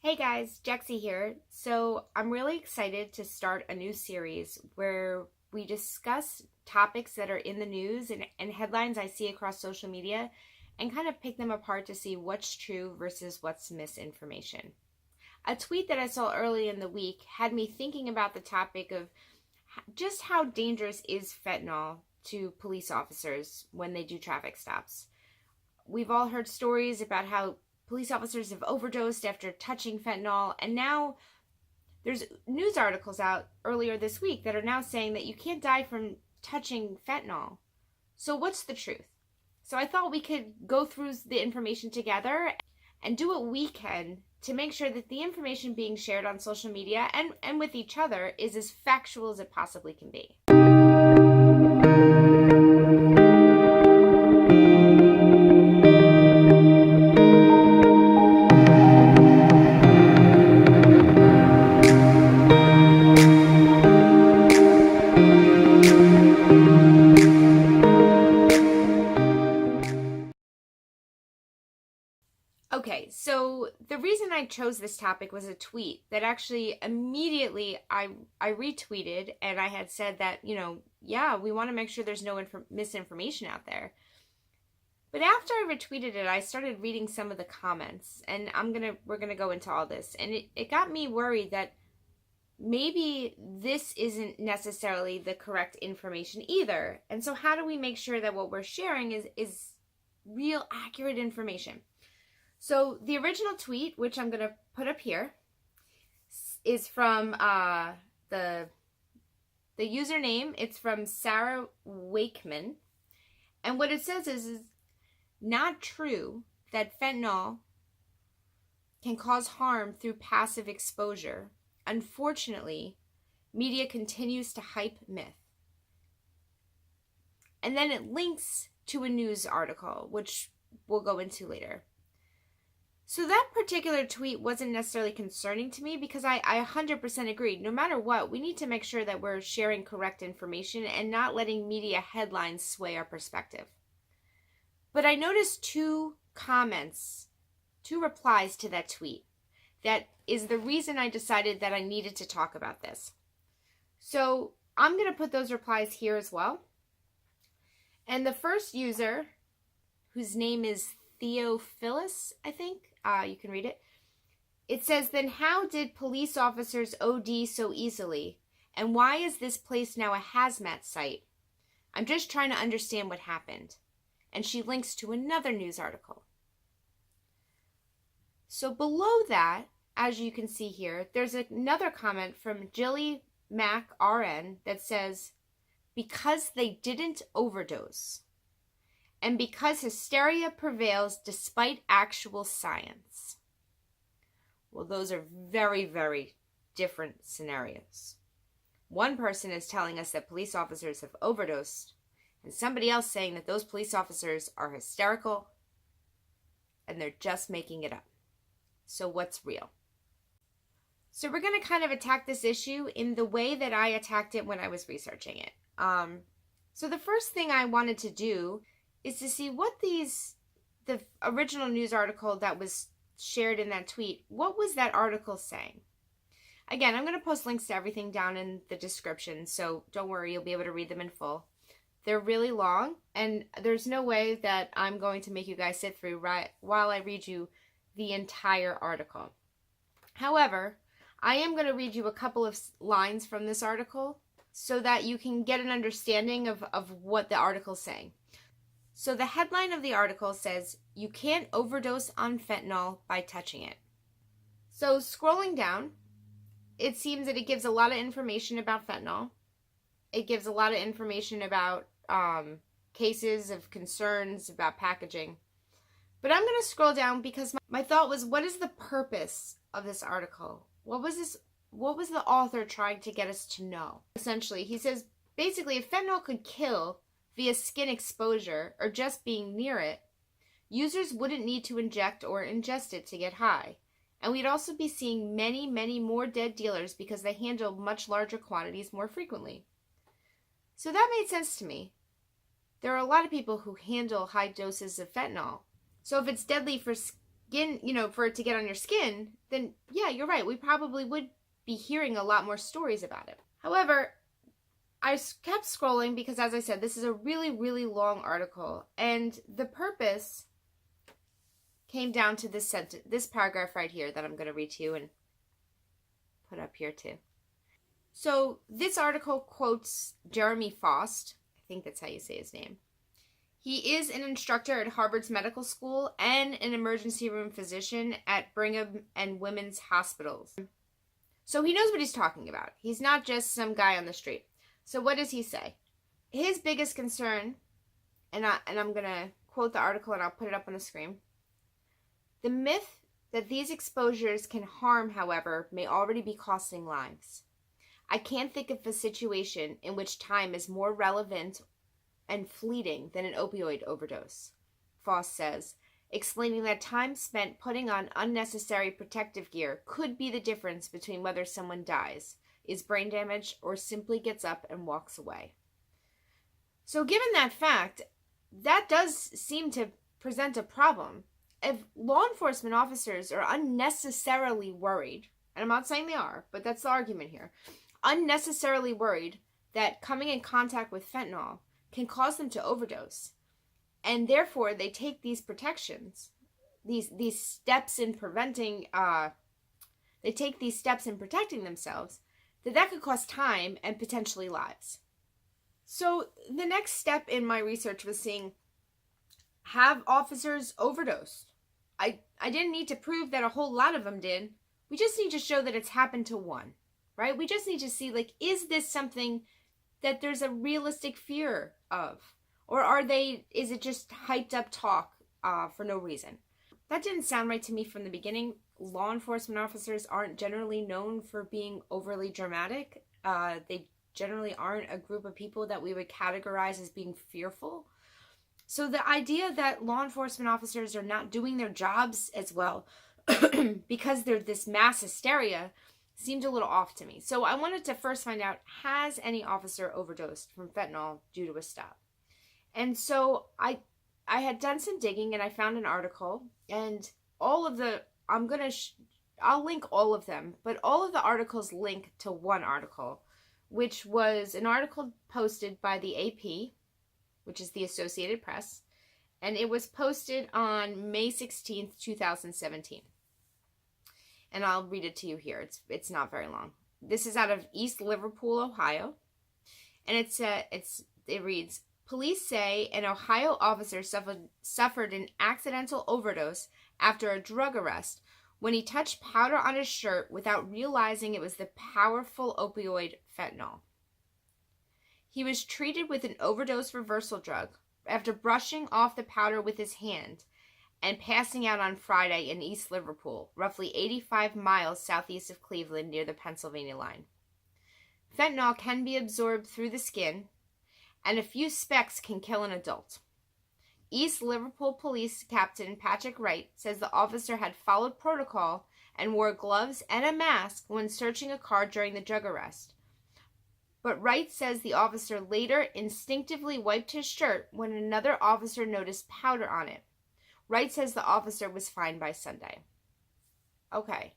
Hey guys, Jexie here. So I'm really excited to start a new series where we discuss topics that are in the news and headlines I see across social media and kind of pick them apart to see what's true versus what's misinformation. A tweet that I saw early in the week had me thinking about the topic of just how dangerous is fentanyl to police officers when they do traffic stops. We've all heard stories about how police officers have overdosed after touching fentanyl, and now there's news articles out earlier this week that are now saying that you can't die from touching fentanyl. So what's the truth? So I thought we could go through the information together and do what we can to make sure that the information being shared on social media and with each other is as factual as it possibly can be. Okay, so the reason I chose this topic was a tweet that actually immediately I retweeted, and I had said that, yeah, we want to make sure there's no misinformation out there. But after I retweeted it, I started reading some of the comments, and we're gonna go into all this, and it got me worried that maybe this isn't necessarily the correct information either. And so how do we make sure that what we're sharing is real accurate information? So the original tweet, which I'm going to put up here, is from the username. It's from Sarah Wakeman. And what it says is not true that fentanyl can cause harm through passive exposure. Unfortunately, media continues to hype myth. And then it links to a news article, which we'll go into later. So that particular tweet wasn't necessarily concerning to me because I 100% agreed. No matter what, we need to make sure that we're sharing correct information and not letting media headlines sway our perspective. But I noticed two replies to that tweet. That is the reason I decided that I needed to talk about this. So I'm going to put those replies here as well. And the first user, whose name is Theophilus, I think, you can read it. It says, then how did police officers OD so easily? And why is this place now a hazmat site? I'm just trying to understand what happened. And she links to another news article. So below that, as you can see here, there's another comment from Jilly Mac RN that says, because they didn't overdose. And because hysteria prevails despite actual science. Well, those are very, very different scenarios. One person is telling us that police officers have overdosed, and somebody else saying that those police officers are hysterical and they're just making it up. So what's real? So we're going to kind of attack this issue in the way that I attacked it when I was researching it. So the first thing I wanted to do is to see what the original news article that was shared in that tweet, what was that article saying? Again, I'm going to post links to everything down in the description, so don't worry, you'll be able to read them in full. They're really long, and there's no way that I'm going to make you guys sit through right while I read you the entire article. However, I am going to read you a couple of lines from this article so that you can get an understanding of what the article's saying. So the headline of the article says, you can't overdose on fentanyl by touching it. So scrolling down, it seems that it gives a lot of information about fentanyl. It gives a lot of information about cases of concerns about packaging. But I'm going to scroll down because my thought was, what is the purpose of this article? What was the author trying to get us to know? Essentially, he says, basically, if fentanyl could kill via skin exposure or just being near it, users wouldn't need to inject or ingest it to get high. And we'd also be seeing many, many more dead dealers because they handle much larger quantities more frequently. So that made sense to me. There are a lot of people who handle high doses of fentanyl. So if it's deadly for for it to get on your skin, then yeah, you're right. We probably would be hearing a lot more stories about it. However, I kept scrolling because, as I said, this is a really, really long article, and the purpose came down to this paragraph right here that I'm going to read to you and put up here too. So this article quotes Jeremy Faust. I think that's how you say his name. He is an instructor at Harvard's medical school and an emergency room physician at Brigham and Women's Hospitals. So he knows what he's talking about. He's not just some guy on the street. So what does he say? His biggest concern, and I'm going to quote the article and I'll put it up on the screen. The myth that these exposures can harm, however, may already be costing lives. I can't think of a situation in which time is more relevant and fleeting than an opioid overdose, Faust says, explaining that time spent putting on unnecessary protective gear could be the difference between whether someone dies, is brain damaged, or simply gets up and walks away. So given that fact, that does seem to present a problem. If law enforcement officers are unnecessarily worried, and I'm not saying they are, but that's the argument here, unnecessarily worried that coming in contact with fentanyl can cause them to overdose, and therefore they take these protections, these steps in preventing, they take these steps in protecting themselves, that could cost time and potentially lives. So the next step in my research was seeing, have officers overdosed? I didn't need to prove that a whole lot of them did. We just need to show that it's happened to one, right? We just need to see, like, is this something that there's a realistic fear of? Or is it just hyped up talk for no reason? That didn't sound right to me from the beginning. Law enforcement officers aren't generally known for being overly dramatic. They generally aren't a group of people that we would categorize as being fearful. So the idea that law enforcement officers are not doing their jobs as well because they're this mass hysteria seemed a little off to me. So I wanted to first find out, has any officer overdosed from fentanyl due to a stop? And so I had done some digging and I found an article, and all of the, I'll link all of them, but all of the articles link to one article, which was an article posted by the AP, which is the Associated Press, and it was posted on May 16th, 2017. And I'll read it to you here. It's not very long. This is out of East Liverpool, Ohio, and it reads, police say an Ohio officer suffered an accidental overdose after a drug arrest when he touched powder on his shirt without realizing it was the powerful opioid fentanyl. He was treated with an overdose reversal drug after brushing off the powder with his hand and passing out on Friday in East Liverpool, roughly 85 miles southeast of Cleveland near the Pennsylvania line. Fentanyl can be absorbed through the skin, and a few specks can kill an adult. East Liverpool Police Captain Patrick Wright says the officer had followed protocol and wore gloves and a mask when searching a car during the drug arrest. But Wright says the officer later instinctively wiped his shirt when another officer noticed powder on it. Wright says the officer was fine by Sunday. Okay,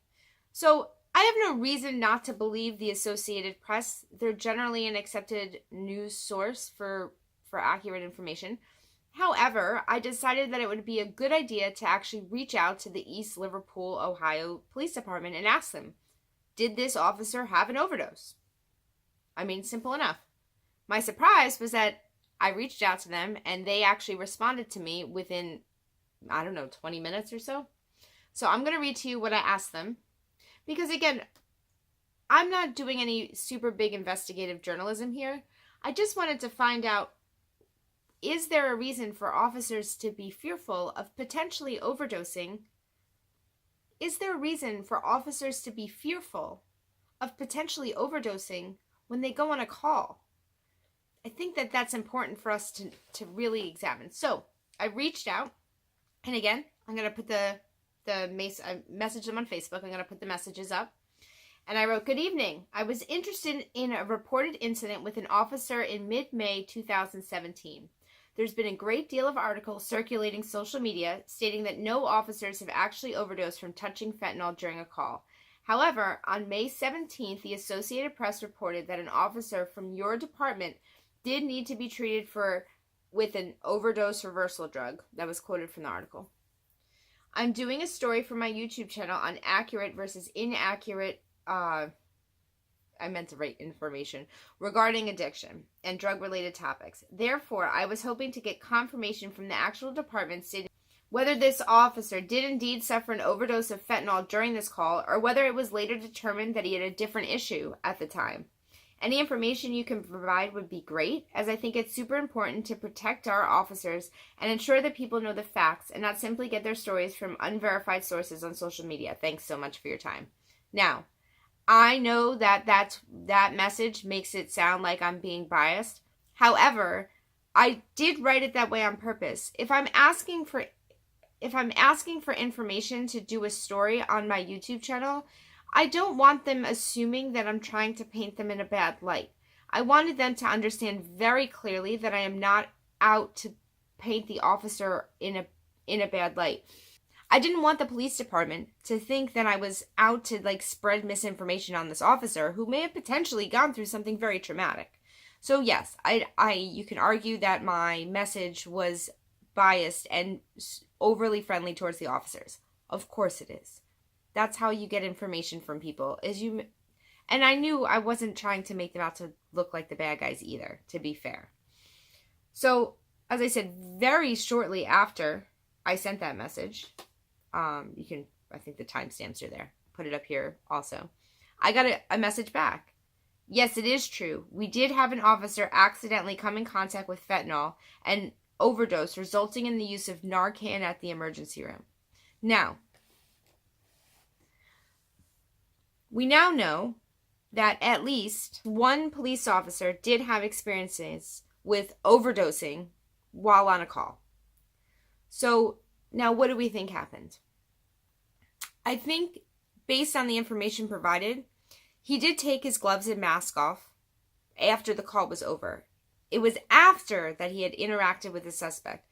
so I have no reason not to believe the Associated Press. They're generally an accepted news source for accurate information. However, I decided that it would be a good idea to actually reach out to the East Liverpool, Ohio Police Department and ask them, did this officer have an overdose? I mean, simple enough. My surprise was that I reached out to them and they actually responded to me within, 20 minutes or so. So I'm going to read to you what I asked them. Because again, I'm not doing any super big investigative journalism here. I just wanted to find out, is there a reason for officers to be fearful of potentially overdosing? Is there a reason for officers to be fearful of potentially overdosing when they go on a call? I think that that's important for us to really examine. So I reached out, and again, I'm going to put I messaged them on Facebook. I'm going to put the messages up. And I wrote, good evening. I was interested in a reported incident with an officer in mid-May 2017. There's been a great deal of articles circulating social media stating that no officers have actually overdosed from touching fentanyl during a call. However, on May 17th, the Associated Press reported that an officer from your department did need to be treated with an overdose reversal drug. That was quoted from the article. I'm doing a story for my YouTube channel on accurate versus inaccurate, I meant to write information, regarding addiction and drug-related topics. Therefore, I was hoping to get confirmation from the actual department stating whether this officer did indeed suffer an overdose of fentanyl during this call, or whether it was later determined that he had a different issue at the time. Any information you can provide would be great, as I think it's super important to protect our officers and ensure that people know the facts and not simply get their stories from unverified sources on social media. Thanks so much for your time. Now, I know that that message makes it sound like I'm being biased. However, I did write it that way on purpose. If I'm asking for information to do a story on my YouTube channel, I don't want them assuming that I'm trying to paint them in a bad light. I wanted them to understand very clearly that I am not out to paint the officer in a bad light. I didn't want the police department to think that I was out to spread misinformation on this officer who may have potentially gone through something very traumatic. So yes, you can argue that my message was biased and overly friendly towards the officers. Of course it is. That's how you get information from people. And I knew I wasn't trying to make them out to look like the bad guys either, to be fair. So, as I said, very shortly after I sent that message, I think the timestamps are there. Put it up here also. I got a message back. Yes, it is true. We did have an officer accidentally come in contact with fentanyl and overdose, resulting in the use of Narcan at the emergency room. Now, we now know that at least one police officer did have experiences with overdosing while on a call. So now what do we think happened? I think based on the information provided, he did take his gloves and mask off after the call was over. It was after that he had interacted with the suspect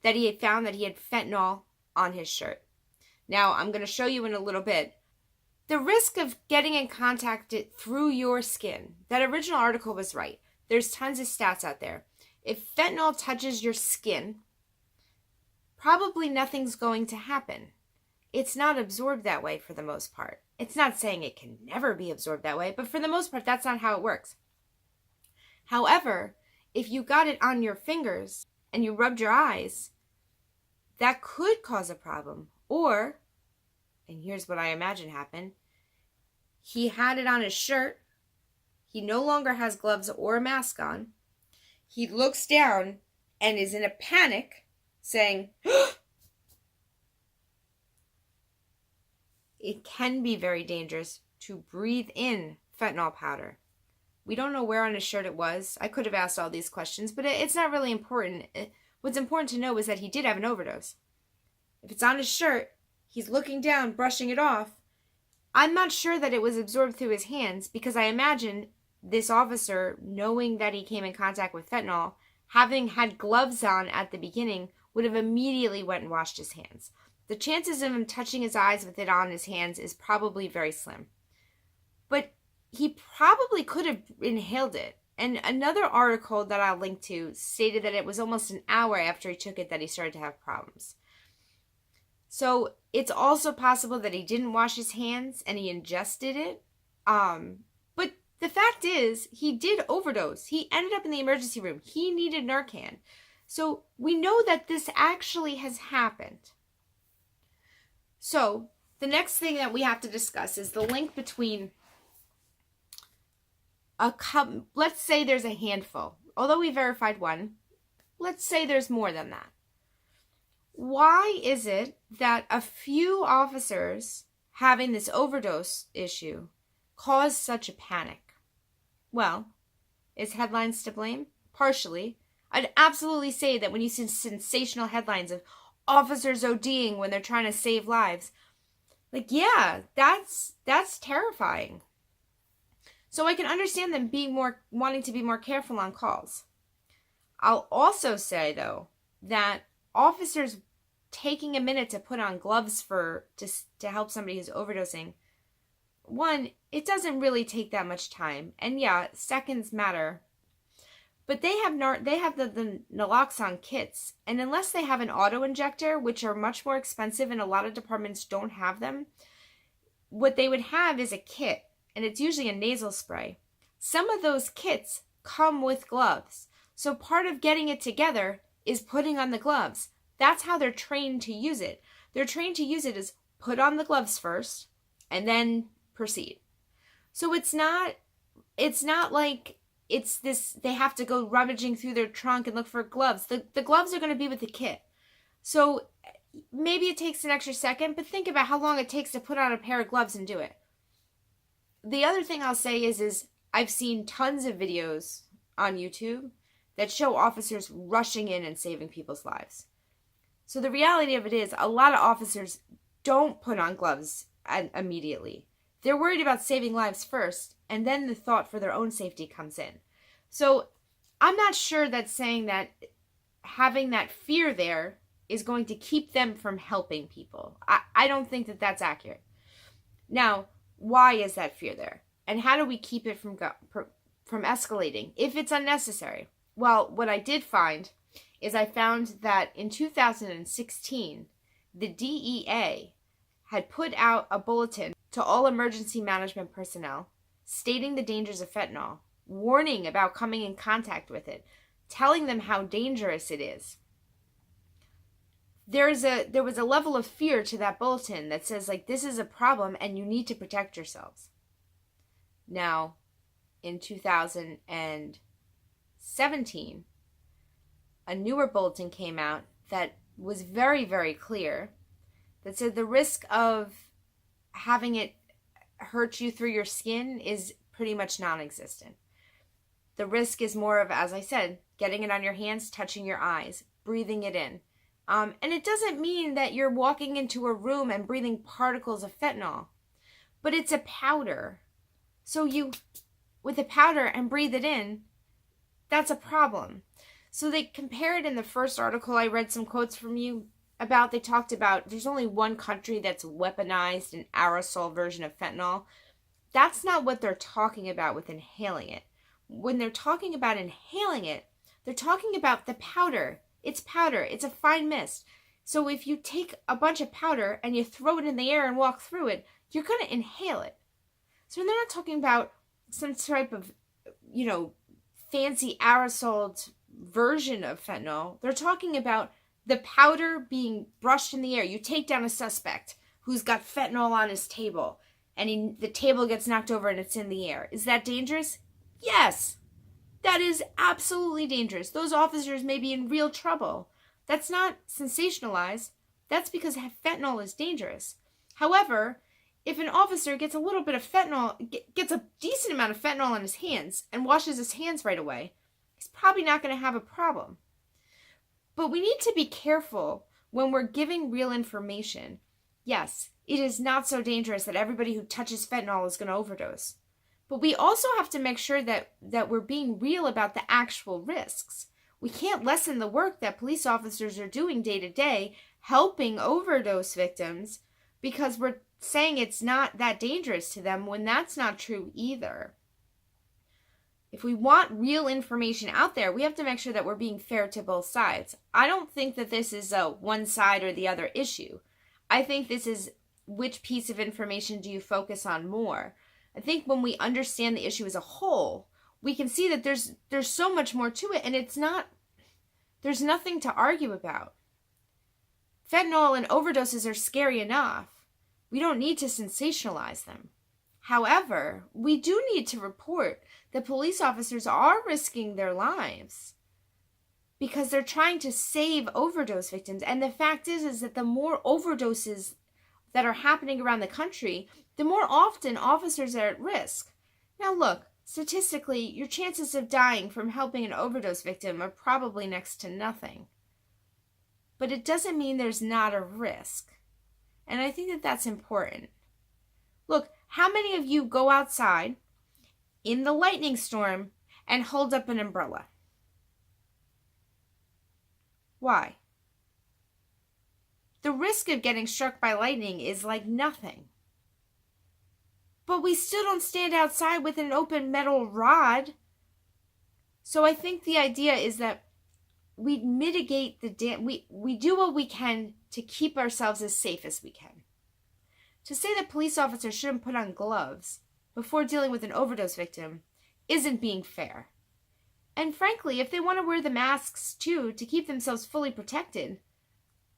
that he had found that he had fentanyl on his shirt. Now, I'm going to show you in a little bit. The risk of getting in contact through your skin, that original article was right. There's tons of stats out there. If fentanyl touches your skin, probably nothing's going to happen. It's not absorbed that way for the most part. It's not saying it can never be absorbed that way, but for the most part, that's not how it works. However, if you got it on your fingers and you rubbed your eyes, that could cause a problem. Or, and here's what I imagine happened, he had it on his shirt. He no longer has gloves or a mask on. He looks down and is in a panic saying, it can be very dangerous to breathe in fentanyl powder. We don't know where on his shirt it was. I could have asked all these questions, but it's not really important. What's important to know is that he did have an overdose. If it's on his shirt, he's looking down, brushing it off. I'm not sure that it was absorbed through his hands, because I imagine this officer, knowing that he came in contact with fentanyl, having had gloves on at the beginning, would have immediately went and washed his hands. The chances of him touching his eyes with it on his hands is probably very slim. But he probably could have inhaled it. And another article that I'll link to stated that it was almost an hour after he took it that he started to have problems. So it's also possible that he didn't wash his hands and he ingested it. But the fact is, he did overdose. He ended up in the emergency room. He needed Narcan. So we know that this actually has happened. So the next thing that we have to discuss is the link between let's say there's a handful. Although we verified one, let's say there's more than that. Why is it that a few officers having this overdose issue caused such a panic? Well, is headlines to blame? Partially. I'd absolutely say that when you see sensational headlines of officers ODing when they're trying to save lives, yeah, that's terrifying. So I can understand them wanting to be more careful on calls. I'll also say, though, that officers taking a minute to put on gloves to help somebody who's overdosing, one, it doesn't really take that much time. And yeah, seconds matter. But they have the naloxone kits, and unless they have an auto injector, which are much more expensive and a lot of departments don't have them, what they would have is a kit, and it's usually a nasal spray. Some of those kits come with gloves. So part of getting it together is putting on the gloves. That's how they're trained to use it. They're trained to use it as put on the gloves first and then proceed. So it's not like it's this, they have to go rummaging through their trunk and look for gloves. The gloves are going to be with the kit. So maybe it takes an extra second, but think about how long it takes to put on a pair of gloves and do it. The other thing I'll say is I've seen tons of videos on YouTube that show officers rushing in and saving people's lives. So the reality of it is a lot of officers don't put on gloves immediately. They're worried about saving lives first, and then the thought for their own safety comes in. So I'm not sure that saying that having that fear there is going to keep them from helping people. I don't think that that's accurate. Now, why is that fear there? And how do we keep it from escalating if it's unnecessary? Well, what I did find is I found that in 2016, the DEA had put out a bulletin to all emergency management personnel stating the dangers of fentanyl, warning about coming in contact with it, telling them how dangerous it is. There was a level of fear to that bulletin that says, like, this is a problem and you need to protect yourselves. Now, in 2017, a newer bulletin came out that was very, very clear, that said the risk of having it hurt you through your skin is pretty much non-existent. The risk is more of, as I said, getting it on your hands, touching your eyes, breathing it in. And it doesn't mean that you're walking into a room and breathing particles of fentanyl, but it's a powder. So you, with a powder and breathe it in, that's a problem. So they compared in the first article I read some quotes from you about, they talked about there's only one country that's weaponized an aerosol version of fentanyl. That's not what they're talking about with inhaling it. When they're talking about inhaling it, they're talking about the powder. It's powder. It's a fine mist. So if you take a bunch of powder and you throw it in the air and walk through it, you're going to inhale it. So they're not talking about some type of, fancy aerosoled version of fentanyl. They're talking about the powder being brushed in the air. You take down a suspect who's got fentanyl on his table, and the table gets knocked over and it's in the air. Is that dangerous? Yes. That is absolutely dangerous. Those officers may be in real trouble. That's not sensationalized. That's because fentanyl is dangerous. However, if an officer gets a little bit of fentanyl, gets a decent amount of fentanyl on his hands and washes his hands right away, he's probably not going to have a problem. But we need to be careful when we're giving real information. Yes, it is not so dangerous that everybody who touches fentanyl is going to overdose. But we also have to make sure that we're being real about the actual risks. We can't lessen the work that police officers are doing day to day helping overdose victims because we're saying it's not that dangerous to them when that's not true either. If we want real information out there, we have to make sure that we're being fair to both sides. I don't think that this is a one side or the other issue. I think this is which piece of information do you focus on more. I think when we understand the issue as a whole, we can see that there's so much more to it, and there's nothing to argue about. Fentanyl and overdoses are scary enough. We don't need to sensationalize them. However, we do need to report that police officers are risking their lives because they're trying to save overdose victims. And the fact is that the more overdoses that are happening around the country, the more often officers are at risk. Now look, statistically, your chances of dying from helping an overdose victim are probably next to nothing. But it doesn't mean there's not a risk. And I think that that's important. Look, how many of you go outside in the lightning storm and hold up an umbrella? Why? The risk of getting struck by lightning is like nothing. But we still don't stand outside with an open metal rod. So I think the idea is that we mitigate we do what we can to keep ourselves as safe as we can. To say that police officers shouldn't put on gloves before dealing with an overdose victim isn't being fair. And frankly, if they want to wear the masks too to keep themselves fully protected,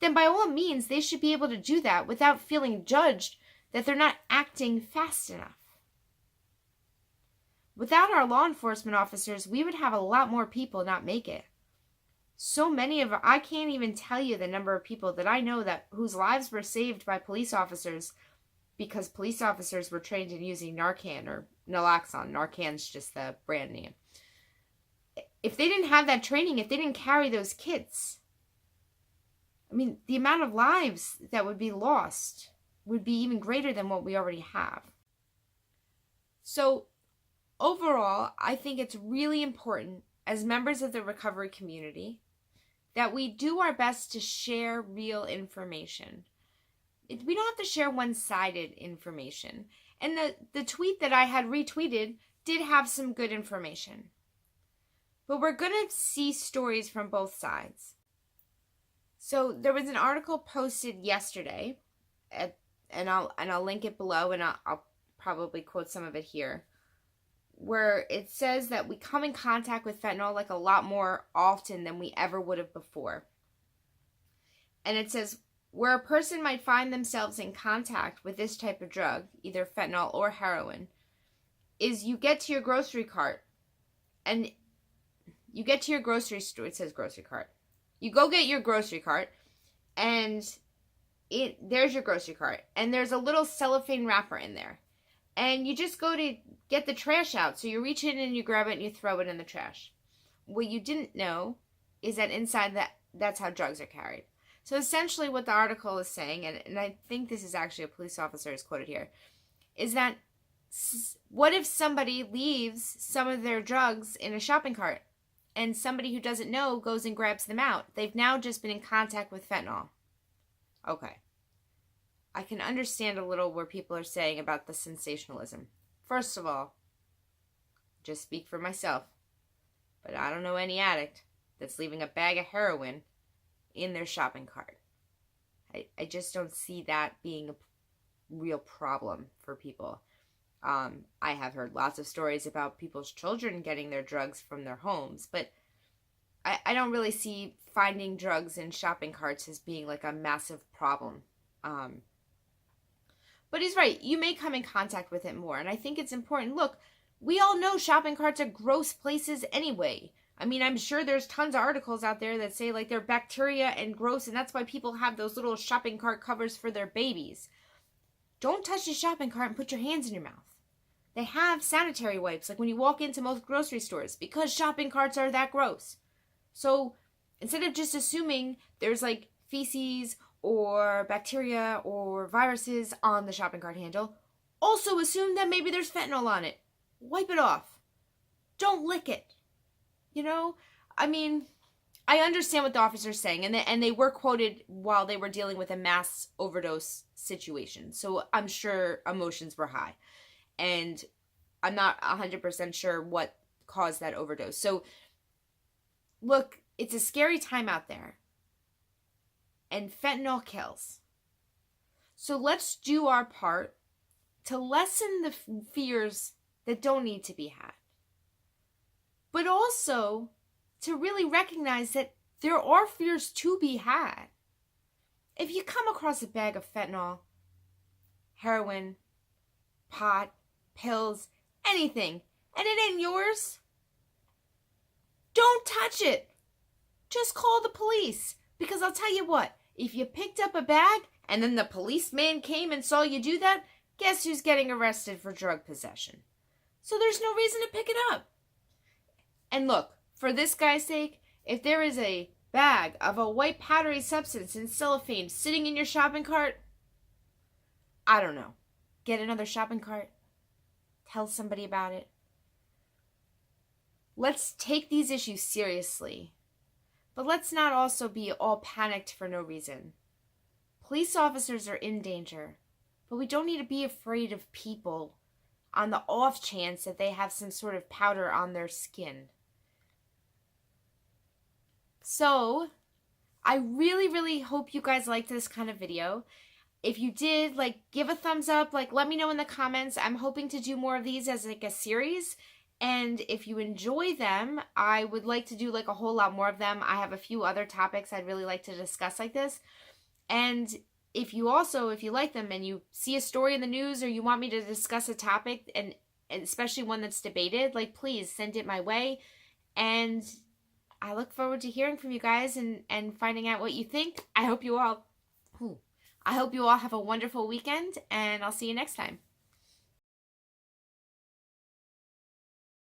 then by all means they should be able to do that without feeling judged that they're not acting fast enough. Without our law enforcement officers, we would have a lot more people not make it. So many of I can't even tell you the number of people that I know that whose lives were saved by police officers because police officers were trained in using Narcan or naloxone. Narcan's just the brand name. If they didn't have that training, if they didn't carry those kits, I mean, the amount of lives that would be lost would be even greater than what we already have. So overall, I think it's really important as members of the recovery community that we do our best to share real information. We don't have to share one-sided information. And the tweet that I had retweeted did have some good information. But we're going to see stories from both sides. So there was an article posted yesterday, and I'll link it below, and I'll probably quote some of it here, where it says that we come in contact with fentanyl like a lot more often than we ever would have before. And it says, where a person might find themselves in contact with this type of drug, either fentanyl or heroin, is you get to your grocery cart, and you get to your grocery store, it says grocery cart. You go get your grocery cart, and there's your grocery cart, and there's a little cellophane wrapper in there. And you just go to get the trash out. So you reach in and you grab it and you throw it in the trash. What you didn't know is that inside that's how drugs are carried. So essentially what the article is saying, and I think this is actually a police officer is quoted here, is that what if somebody leaves some of their drugs in a shopping cart and somebody who doesn't know goes and grabs them out? They've now just been in contact with fentanyl. Okay. I can understand a little where people are saying about the sensationalism. First of all, just speak for myself, but I don't know any addict that's leaving a bag of heroin in their shopping cart. I just don't see that being a real problem for people. I have heard lots of stories about people's children getting their drugs from their homes, but I don't really see finding drugs in shopping carts as being like a massive problem. But he's right. You may come in contact with it more. And I think it's important. Look, we all know shopping carts are gross places anyway. I mean, I'm sure there's tons of articles out there that say like they're bacteria and gross. And that's why people have those little shopping cart covers for their babies. Don't touch the shopping cart and put your hands in your mouth. They have sanitary wipes like when you walk into most grocery stores because shopping carts are that gross. So instead of just assuming there's like feces or bacteria or viruses on the shopping cart handle, also assume that maybe there's fentanyl on it. Wipe it off. Don't lick it. You know, I mean, I understand what the officer's saying, and they were quoted while they were dealing with a mass overdose situation. So I'm sure emotions were high, and I'm not 100% sure what caused that overdose. So look, it's a scary time out there. And fentanyl kills. So let's do our part to lessen the fears that don't need to be had. But also to really recognize that there are fears to be had. If you come across a bag of fentanyl, heroin, pot, pills, anything, and it ain't yours, don't touch it. Just call the police. Because I'll tell you what, if you picked up a bag and then the policeman came and saw you do that, guess who's getting arrested for drug possession? So there's no reason to pick it up. And look, for this guy's sake, if there is a bag of a white powdery substance in cellophane sitting in your shopping cart, I don't know. Get another shopping cart. Tell somebody about it. Let's take these issues seriously. But let's not also be all panicked for no reason. Police officers are in danger, but we don't need to be afraid of people on the off chance that they have some sort of powder on their skin. So, I really, really hope you guys liked this kind of video. If you did, like, give a thumbs up, like, let me know in the comments. I'm hoping to do more of these as like a series. And if you enjoy them, I would like to do like a whole lot more of them. I have a few other topics I'd really like to discuss like this. And if you like them and you see a story in the news or you want me to discuss a topic, and especially one that's debated, like, please send it my way. And I look forward to hearing from you guys and finding out what you think. I hope you all have a wonderful weekend, and I'll see you next time.